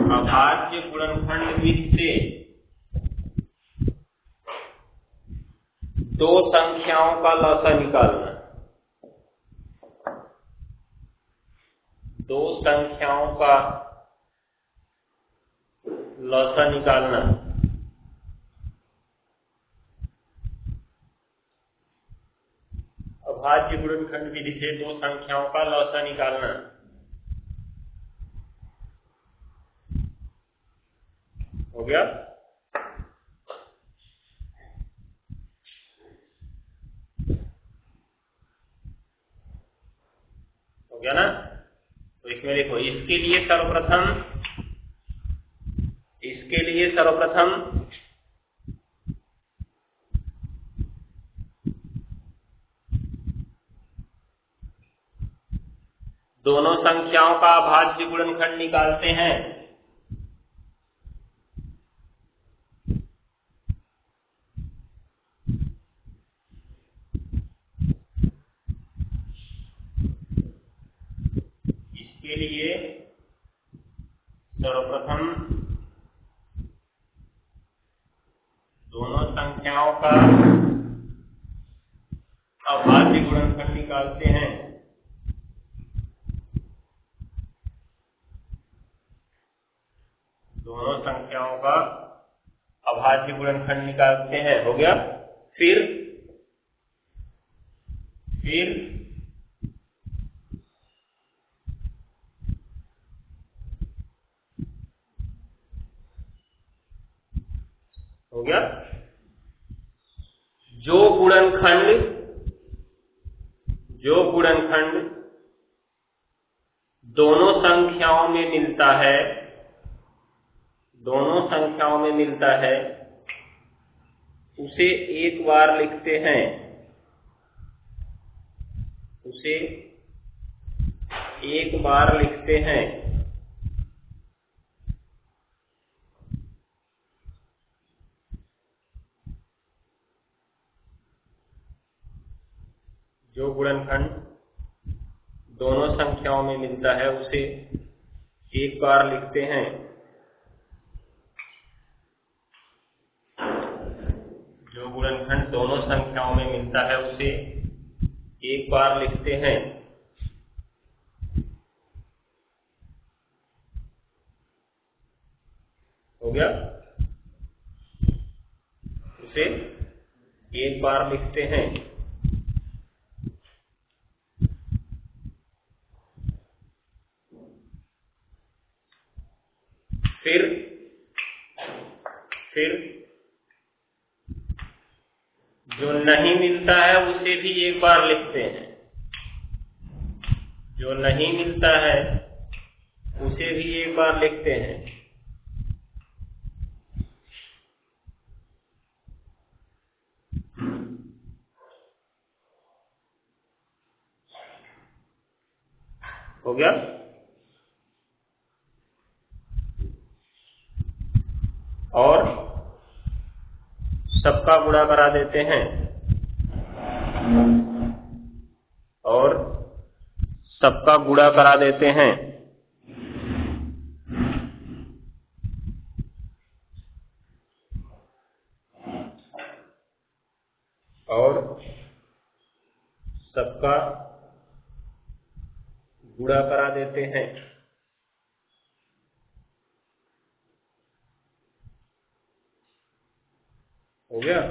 अभाज्य गुणनखंड विधि से दो संख्याओं का लसा निकालना। दो संख्याओं का लसा निकालना। अभाज्य गुणनखंड विधि से दो संख्याओं का लसा निकालना। हो गया? हो गया ना? तो इसमें देखो, इसके लिए सर्वप्रथम दोनों संख्याओं का अभाज्य गुणनखंड निकालते हैं। इसके लिए सर्वप्रथम दोनों संख्याओं का अभाज्य गुणनखंड निकालते हैं। दोनों संख्याओं का अभाज्य गुणनखंड निकालते हैं। हो गया? फिर हो गया? जो गुणनखंड दोनों संख्याओं में मिलता है उसे एक बार लिखते हैं। जो गुणनखंड दोनों संख्याओं में मिलता है उसे एक बार लिखते हैं। जो गुणनखंड दोनों संख्याओं में मिलता है उसे एक बार लिखते हैं। हो गया? उसे एक बार लिखते हैं। फिर जो नहीं मिलता है उसे भी एक बार लिखते हैं। जो नहीं मिलता है उसे भी एक बार लिखते हैं। हो गया? और सबका गुणा करा देते हैं। हो गया?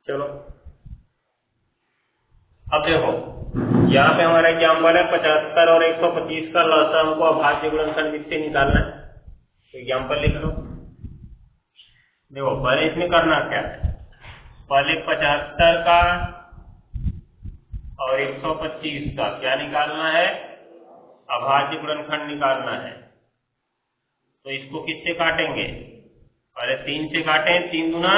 चलो अब देखो, यहाँ पे हमारा एग्जाम्पल है 75 और 125 का लसा हमको अभाज्य गुणनखंड विधि से निकालना है। तो एग्जाम्पल लिख लो। देखो, पहले इसमें करना क्या है, पहले 75 का और 125 का क्या निकालना है, अभाज्य गुणनखंड निकालना है। तो इसको किससे काटेंगे, पहले 3 से काटें, 3 दूना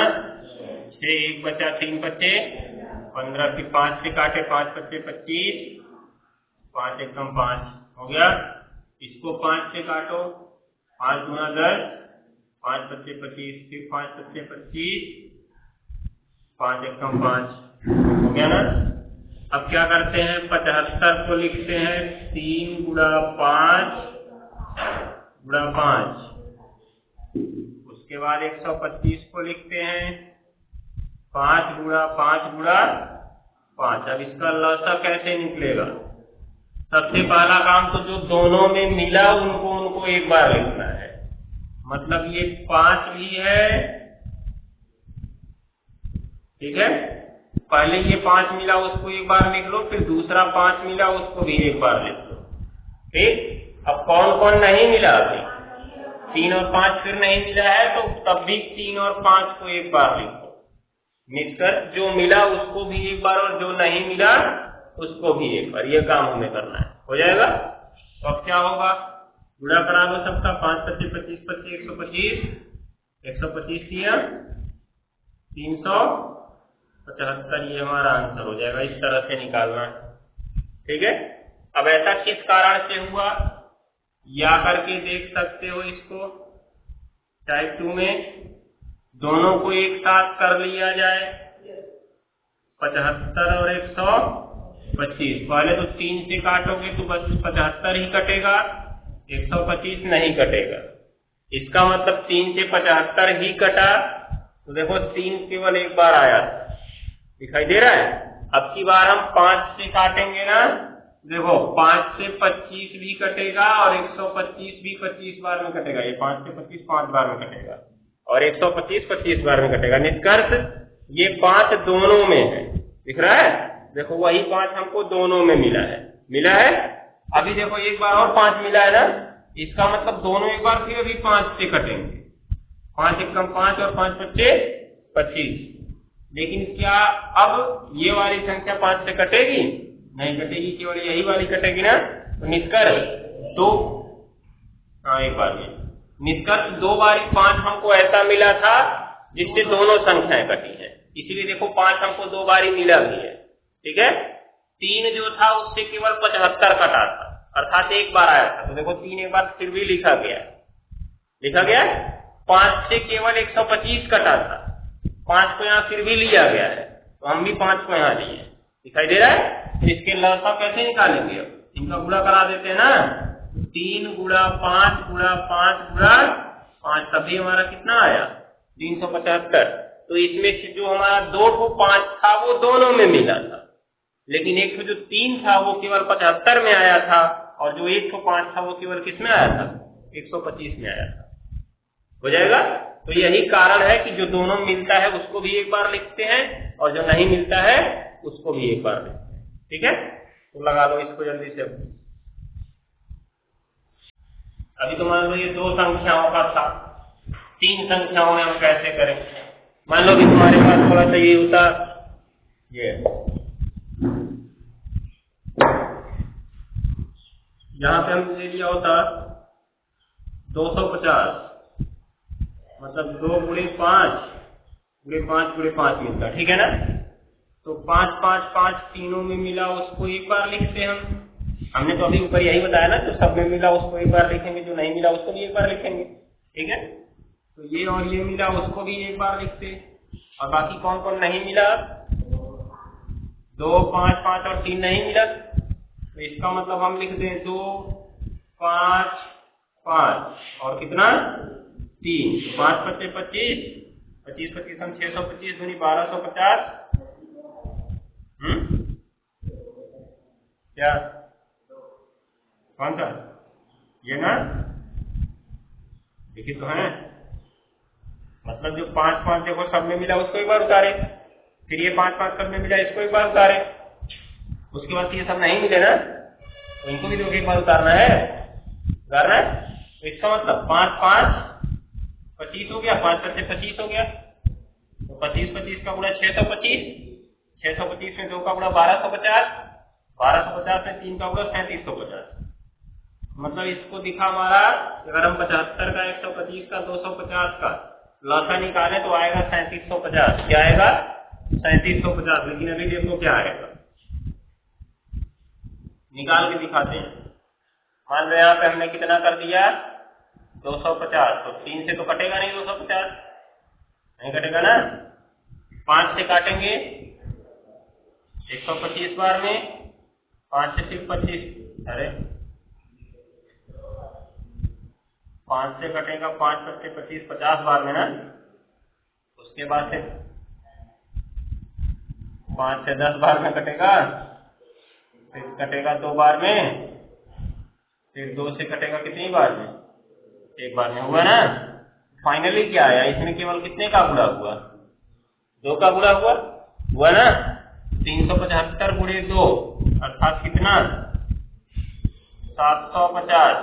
6, 1 बचा 3 बचे 15 की 5 से काटे, 5 पच्चे 25, 5 एकम 5 हो गया। इसको 5 से काटो, 5 गुना 10, 5 पच्चे 25, फिर 5 पच्चे 25, 5 एकम 5 हो गया ना। अब क्या करते हैं, 75 को लिखते हैं 3 गुणा 5 गुणा 5। उसके बाद 125 को लिखते हैं 5 गुणा 5 गुणा 5। अब इसका लसा कैसे निकलेगा? सबसे पहला काम तो जो दोनों में मिला उनको एक बार लिखना है। मतलब ये 5 भी है, ठीक है, पहले ये 5 मिला उसको एक बार लिख लो, फिर दूसरा 5 मिला उसको भी एक बार लिख लो, ठीक। अब कौन कौन नहीं मिला? अभी 3 और 5 फिर नहीं मिला है, तो तब भी 3 और 5 को एक बार लिखो। मिलकर जो मिला उसको भी एक बार और जो नहीं मिला उसको भी एक बार, ये काम हमें करना है। हो जाएगा? तो अब क्या होगा, गुणा करा लो सबका, 5 पच्चे 25 पच्चे 125, 125 दिया 375, ये हमारा आंसर हो जाएगा। इस तरह से निकालना है, ठीक है। अब ऐसा किस कारण से हुआ, या करके देख सकते हो इसको। टाइप 2 में दोनों को एक साथ कर लिया जाए, 75 और 125। पहले तो 3 से काटोगे तो बस 75 ही कटेगा, 125 नहीं कटेगा। इसका मतलब 3 से 75 ही कटा, तो देखो 3 केवल एक बार आया, दिखाई दे रहा है। अब की बार हम 5 से काटेंगे ना, देखो 5 से 25 भी कटेगा और 125 भी 25 बार में कटेगा। ये 5 से 25 5 बार में कटेगा और 125 25 बार में कटेगा। निष्कर्ष ये 5 दोनों में है, दिख रहा है। देखो वही 5 हमको दोनों में मिला है। अभी देखो एक बार और 5 मिला है ना, इसका मतलब दोनों एक बार फिर अभी 5 से कटेंगे। 5 एकम 5 और 5 पच्चे 25। लेकिन क्या अब ये वाली संख्या 5 से कटेगी? नहीं कटेगी, केवल यही वाली कटेगी ना। तो निष्कर्ष एक बार ये निष्कर्ष 2 बारी 5 हमको ऐसा मिला था जिससे दोनों संख्याएं कटी हैं, इसीलिए देखो 5 हमको 2 बारी मिला भी है, ठीक है। 3 जो था उससे केवल 75 कटा था, अर्थात एक बार आया था, तो देखो 3 एक बार फिर भी लिखा गया। 5 से केवल 125 कटा था, 5 को यहाँ फिर भी लिया गया है, तो हम भी 5 को यहाँ लिए, दिखाई दे रहा है। तो इसके लसा कैसे निकालेंगे? अब इनका गुणा करा देते हैं ना, 3 गुणा 5 गुणा 5 गुणा 5, तभी हमारा कितना आया? 375। तो इसमें से जो हमारा 2 ठो 5 था वो दोनों में मिला था, लेकिन एक जो 3 था वो केवल 75 में आया था, और जो 1 ठो 5 था वो केवल किस में आया था? 125 में आया था। हो जाएगा? तो यही कारण है कि जो दोनों मिलता है उसको भी एक बार लिखते हैं, और जो नहीं मिलता है उसको भी एक बार लिखते हैं, ठीक है। तो लगा लो इसको जल्दी से। अभी तो मान लो ये 2 संख्याओं का था, 3 संख्याओं में हम कैसे करें? मान लो कि तुम्हारे पास थोड़ा सा ये होता, ये यहाँ पे हम ले लिया होता 250, मतलब 2 गुणे 5 गुणे 5 गुणे 5 मिलता, ठीक है ना। तो 5 5 5 तीनों में मिला उसको एक बार लिखते हैं हमने तो अभी ऊपर यही बताया ना, तो सब में मिला उसको एक बार लिखेंगे, जो नहीं मिला उसको भी एक बार लिखेंगे, ठीक है। तो ये और ये मिला उसको भी एक बार लिखते, और बाकी कौन कौन नहीं मिला? 2 5 5 और 3 नहीं मिला, तो इसका मतलब हम लिख दें 2 5 5 और कितना? 3। 5 पच्चे 25, 25 25 हम 625 दूनी 1250। क्या कौन सा? ये ना, देखिए तो है, मतलब जो 5 5 देखो सब में मिला उसको एक बार उतारे, फिर ये 5 5 सब में मिला इसको एक बार उतारे, उसके बाद ये सब नहीं मिले ना, तो इनको भी तो एक बार उतारना है। तो इसका मतलब 5 5 25 हो गया, 5 पच्चे 25 हो गया, तो 25 25 का गुणा 625, 625 में 2 का गुणा 1250, 1250 में 3 का गुणा 3750। मतलब इसको दिखा हमारा, अगर हम 75 का 125 का 250 का लौसा निकाले तो आएगा 3750। क्या आएगा? 3750, लेकिन अभी देखो क्या आएगा, निकाल के दिखाते हैं। मान लो यहाँ पे हमने कितना कर दिया 250, तो 3 से तो कटेगा नहीं 250, नहीं कटेगा ना। 5 से काटेंगे 125 बार में, 5 से सिर्फ 25, अरे 5 से कटेगा 5 से 25, 50 बार में ना। उसके बाद से 5 से 10 बार में कटेगा, फिर कटेगा 2 बार में, फिर 2 से कटेगा कितनी बार में, 1 बार में, हुआ ना। फाइनली क्या आया, इसमें केवल कितने का गुणा हुआ, 2 का गुणा हुआ ना। 375 गुणे 2 अर्थात कितना 750,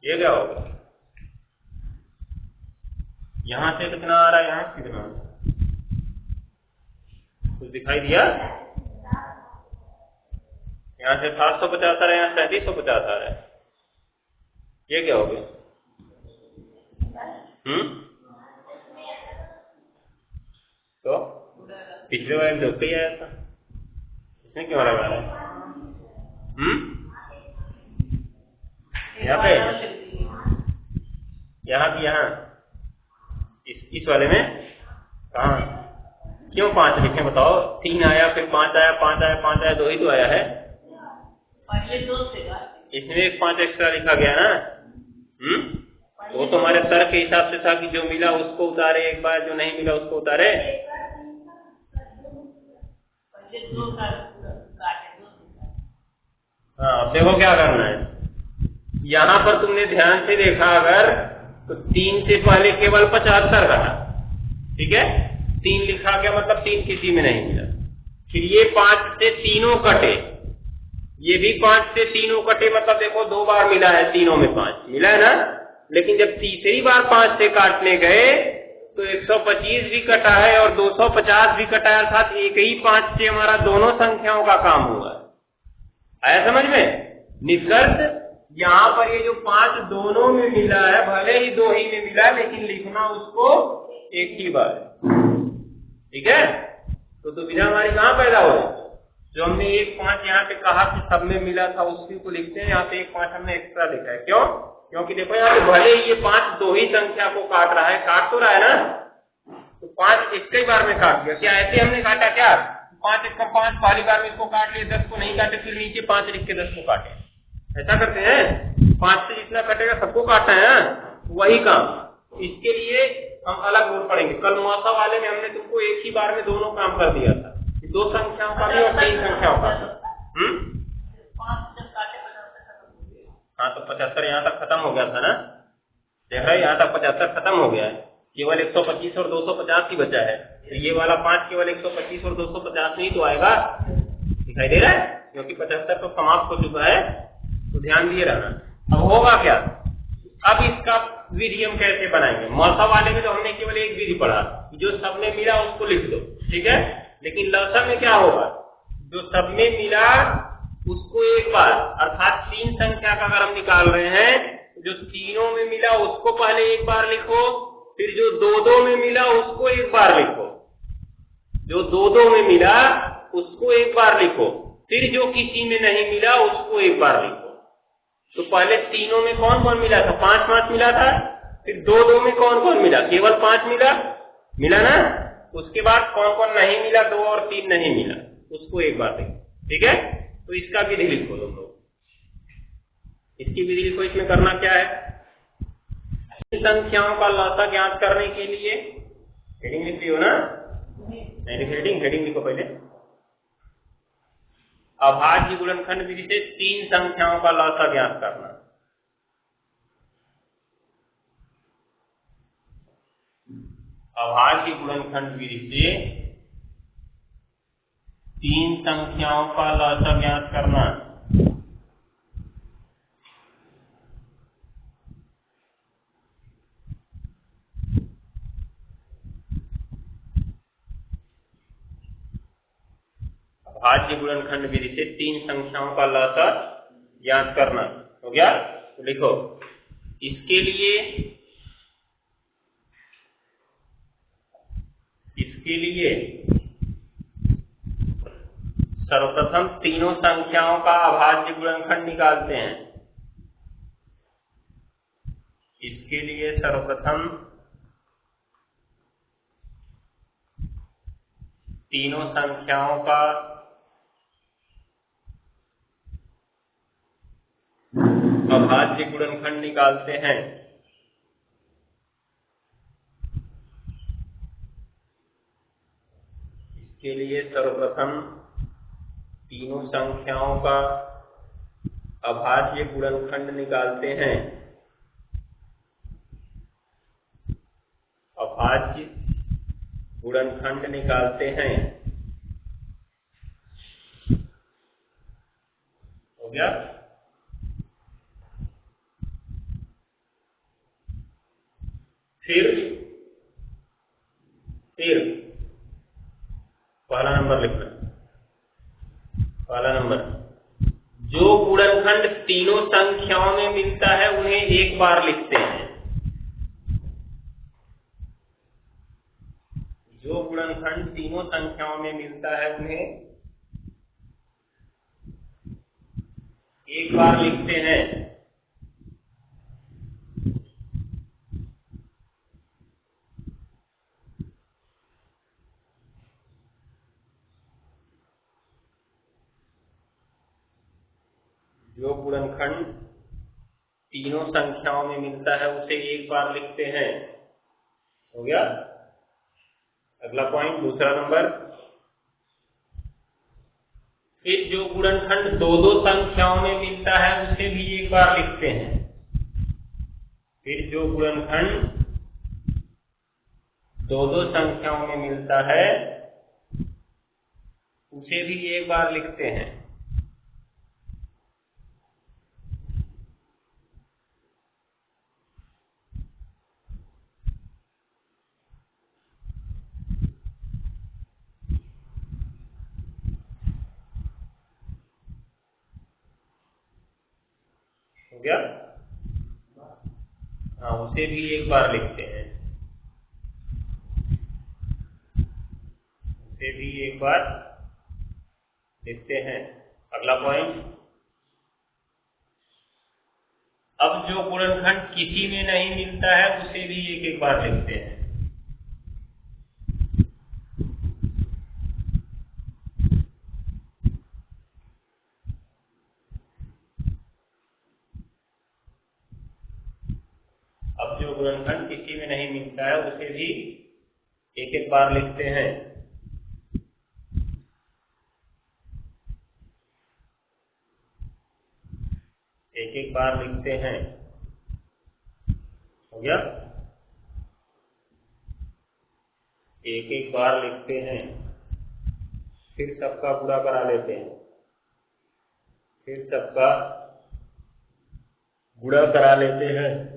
ये क्या होगा। यहां से कितना आ रहा है, यहां से कितना, कुछ दिखाई दिया, यहाँ से 750 आ रहा है, यहाँ 3750 आ रहा है, ये क्या हो गया। तो पिछले वाले धोखे ही आया था, इसमें क्यों लगा रहा है। यहाँ पे, यहाँ की यहाँ इस वाले में कहा, क्यों 5 लिखे बताओ। 3 आया, फिर 5 आया, 5 आया, 5 आया, 2 ही तो आया है। इसमें एक 5 एक्स्ट्रा लिखा गया ना। वो तो हमारे तर्क के हिसाब से था कि जो मिला उसको उतारे एक बार, जो नहीं मिला उसको उतारे। हाँ, देखो क्या करना है। यहाँ पर तुमने ध्यान से देखा अगर, तो 3 से पहले केवल 75 रहा, ठीक है। 3 लिखा गया मतलब 3 किसी में नहीं मिला। फिर ये 5 से तीनों कटे, ये भी 5 से तीनों कटे, मतलब देखो 2 बार मिला है, तीनों में 5 मिला है ना। लेकिन जब तीसरी बार 5 से काटने गए तो 125 भी कटा है और 250 भी कटा है, अर्थात एक ही 5 से हमारा दोनों संख्याओं का काम हुआ है। आया समझ में। निष्कर्ष यहाँ पर ये जो 5 दोनों में मिला है, भले ही 2 ही में मिला, लेकिन लिखना उसको एक ही बार, ठीक है। तो दुविधा हमारी कहाँ पैदा हो, जो हमने एक 5 यहाँ पे कहा कि सब में मिला था उसी को लिखते हैं, यहाँ पे एक 5 हमने एक्स्ट्रा लिखा है। क्यों, क्योंकि देखो यहाँ पे भले ही ये 5 2 ही संख्या को काट रहा है, काट तो रहा है ना, तो 5 एक ही बार में काट दिया। क्या ऐसे हमने काटा क्या, 5 1 5 पहली बार में इसको काट लिए, 10 को नहीं काटे, फिर नीचे 5 लिख के 10 को काटे, ऐसा करते हैं। 5 से जितना कटेगा सबको काटना है, वही काम। इसके लिए हम अलग रूल पढ़ेंगे। कल मौसा वाले में हमने तुमको एक ही बार में दोनों काम कर दिया था, 2 संख्याओं का भी और 3 संख्याओं का। हाँ, तो 75 यहाँ तक खत्म हो गया था ना, देख रहे, यहाँ तक 75 खत्म हो गया है, केवल 125 और 250 ही बचा है। तो ये वाला 5 केवल 125 और 250 नहीं तो आएगा, दिखाई दे रहा है, क्योंकि 75 तो समाप्त हो चुका है, तो ध्यान दिए रहना। अब होगा क्या, अब इसका विधि हम कैसे बनाएंगे। मौसा वाले में तो हमने केवल एक विधि पढ़ा, जो सब में मिला उसको लिख दो, ठीक है। लेकिन लसम में क्या होगा, जो सब में मिला उसको एक बार, अर्थात 3 संख्या का अगर हम निकाल रहे हैं, जो तीनों में मिला उसको पहले एक बार लिखो, फिर जो 2-2 में मिला उसको एक बार लिखो, जो 2-2 में मिला उसको एक बार लिखो, फिर जो किसी में नहीं मिला उसको एक बार लिखो। तो पहले तीनों में कौन कौन मिला था, 5-5 मिला था, फिर 2-2 में कौन कौन मिला, केवल 5 मिला ना। उसके बाद कौन कौन नहीं मिला, 2 और 3 नहीं मिला, उसको एक बार लिखो, ठीक है। तो इसका विधि लिखो तुम लोग, इसकी विधि लिखो। इसमें करना क्या है, संख्याओं का लसा ज्ञात करने के लिए हेडिंग लिख रही हो ना, हेडिंग लिखो पहले। अभाज्य गुणनखंड विधि से 3 संख्याओं का लसा ज्ञात करना। अभाज्य गुणनखंड विधि से 3 संख्याओं का लसा ज्ञात करना। अभाज्य गुणनखंड विधि से 3 संख्याओं का लसा ज्ञात करना हो गया। तो लिखो, इसके लिए इसके लिए सर्वप्रथम तीनों संख्याओं का अभाज्य गुणनखंड निकालते हैं। इसके लिए सर्वप्रथम तीनों संख्याओं का अभाज्य गुणनखंड निकालते हैं। इसके लिए सर्वप्रथम तीनों संख्याओं का अभाज्य गुणनखंड निकालते हैं। अभाज्य गुणनखंड निकालते हैं। हो गया। फिर पहला नंबर लिखना। पहला नंबर, जो गुणनखंड तीनों संख्याओं में मिलता है उन्हें एक बार लिखते हैं। जो गुणनखंड तीनों संख्याओं में मिलता है उन्हें एक बार लिखते हैं। जो गुणनखंड तीनों संख्याओं में मिलता है उसे एक बार लिखते हैं। हो गया। अगला पॉइंट, दूसरा नंबर, फिर जो गुणनखंड दो दो संख्याओं में मिलता है उसे भी एक बार लिखते हैं। फिर जो गुणनखंड दो दो संख्याओं में मिलता है उसे भी एक बार लिखते हैं। हो गया। हाँ, उसे भी एक बार लिखते हैं। उसे भी एक बार लिखते हैं। अगला पॉइंट, अब जो गुणनखंड किसी में नहीं मिलता है उसे भी एक एक बार लिखते हैं। अब जो गुणनखंड किसी में नहीं मिलता है उसे भी एक एक बार लिखते हैं। एक एक बार लिखते हैं। हो गया। एक एक बार लिखते हैं। फिर सबका गुणा करा लेते हैं। फिर सबका गुणा करा लेते हैं।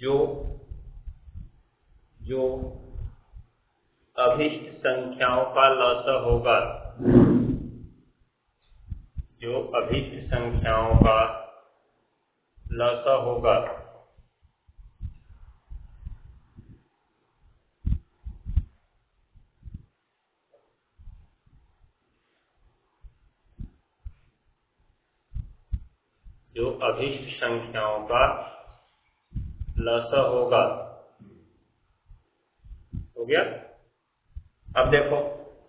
जो अभिष्ट संख्याओं का लसाअ होगा, जो अभिष्ट संख्याओं का लसाअ होगा, जो अभिष्ट संख्याओं का लसाअ होगा। हो गया। अब देखो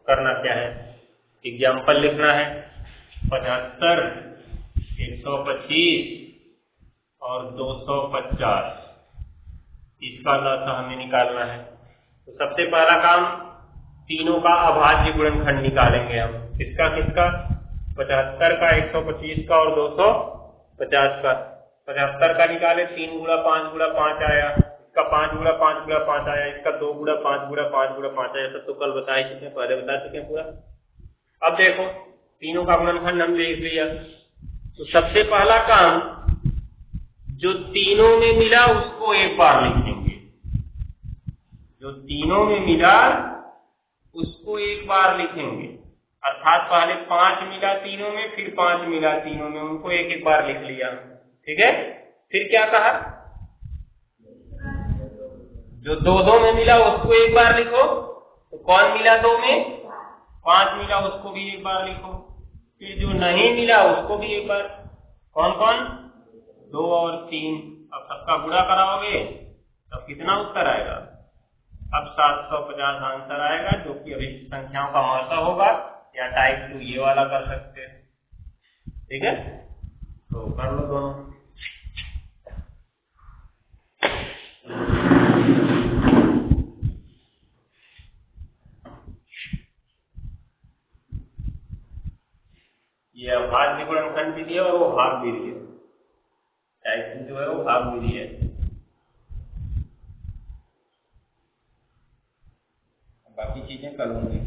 करना क्या है, एग्जाम्पल लिखना है। 75, 125 और 250, इसका लसाअ हमें निकालना है। तो सबसे पहला काम, तीनों का अभाज्य गुणनखंड निकालेंगे हम। किसका किसका? 75 का, 125 का और 250 का। 75 का निकाले, 3 गुणा 5 गुणा 5 आया। इसका 5 गुणा 5 गुणा 5 आया। इसका 2 गुणा 5 गुणा 5 गुणा 5 आया। सब तो कल बता ही चुके हैं, पहले बता चुके हैं पूरा। अब देखो तीनों का गुणनखंड हम देख लिया। तो सबसे पहला काम, जो तीनों में मिला उसको एक बार लिखेंगे। जो तीनों में मिला उसको एक बार लिखेंगे। अर्थात पहले 5 मिला तीनों में, फिर 5 मिला तीनों में, उनको एक एक बार लिख लिया। ठीक है, फिर क्या कहा, जो दो दो में मिला उसको एक बार लिखो, तो कौन मिला दो में, 5 मिला, उसको भी एक बार लिखो, फिर जो नहीं मिला उसको भी एक बार, कौन कौन, 2 और 3। अब सबका गुणा कराओगे तब कितना उत्तर आएगा, अब 750 आंसर आएगा, जो कि अभिष्ट संख्याओं का महत्व होगा, या टाइप 2 ये वाला कर सकते हैं। ठीक है, तो कर लो दोनों। ये भाज्य गुणनखंड भी दिया और वो भाग भी दिया, टाइप 2 जो है वो भाग भी दिया, बाकी चीजें कर लूंगी।